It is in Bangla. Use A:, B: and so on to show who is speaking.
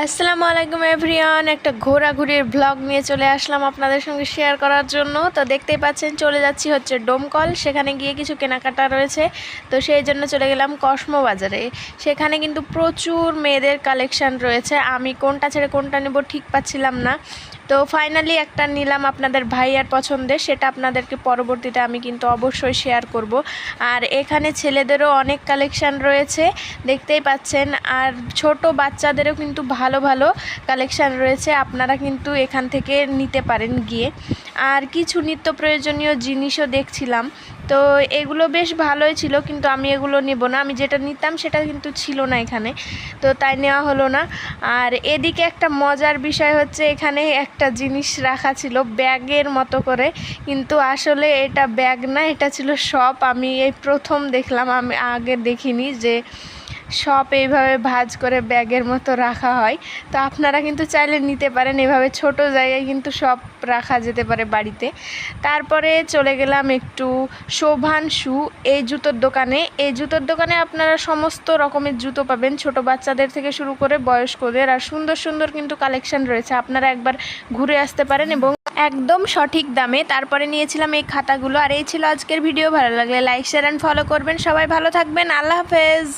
A: আসসালামু আলাইকুম এভরিওয়ান, একটা ঘোরাঘুরির ব্লগ নিয়ে চলে আসলাম আপনাদের সঙ্গে শেয়ার করার জন্য। তো দেখতেই পাচ্ছেন চলে যাচ্ছি হচ্ছে ডোমকল, সেখানে গিয়ে কিছু কেনাকাটা রয়েছে। তো সেই জন্য চলে গেলাম কসমো বাজারে। সেখানে কিন্তু প্রচুর মেয়েদের কালেকশান রয়েছে, আমি কোনটা ছেড়ে কোনটা নেব ঠিক পাচ্ছিলাম না। তো ফাইনালি একটা নিলাম আপনাদের ভাইয়ার পছন্দের, সেটা আপনাদেরকে পরবর্তীতে আমি কিন্তু অবশ্যই শেয়ার করব। আর এখানে ছেলেদেরও অনেক কালেকশান রয়েছে দেখতেই পাচ্ছেন, আর ছোট বাচ্চাদেরও কিন্তু ভালো ভালো কালেকশান রয়েছে, আপনারা কিন্তু এখান থেকে নিতে পারেন গিয়ে। আর কিছু নিত্য প্রয়োজনীয় জিনিসও দেখছিলাম, তো এগুলো বেশ ভালোই ছিল, কিন্তু আমি এগুলো নেব না। আমি যেটা নিতাম সেটা কিন্তু ছিল না এখানে, তো তাই নেওয়া হলো না। আর এদিকে একটা মজার বিষয় হচ্ছে, এখানে একটা জিনিস রাখা ছিল ব্যাগের মতো করে, কিন্তু আসলে এটা ব্যাগ না, এটা ছিল শপ। আমি এই প্রথম দেখলাম, আমি আগে দেখিনি যে শপ এইভাবে ভাঁজ করে ব্যাগের মতো রাখা হয়। তো আপনারা কিন্তু চাইলে নিতে পারেন, এভাবে ছোট জায়গায় কিন্তু সব রাখা যেতে পারে বাড়িতে। তারপরে চলে গেলাম একটু শোভানশু এই জুতোর দোকানে। এই জুতোর দোকানে আপনারা সমস্ত রকমের জুতো পাবেন, ছোট বাচ্চাদের থেকে শুরু করে বয়স্কদের, আর সুন্দর সুন্দর কিন্তু কালেকশন রয়েছে, আপনারা একবার ঘুরে আসতে পারেন এবং একদম সঠিক দামে। তারপরে নিয়েছিলাম এই খাতাগুলো। আর এই ছিল আজকের ভিডিও, ভালো লাগলে লাইক শেয়ার অ্যান্ড ফলো করবেন। সবাই ভালো থাকবেন, আল্লাহ হাফেজ।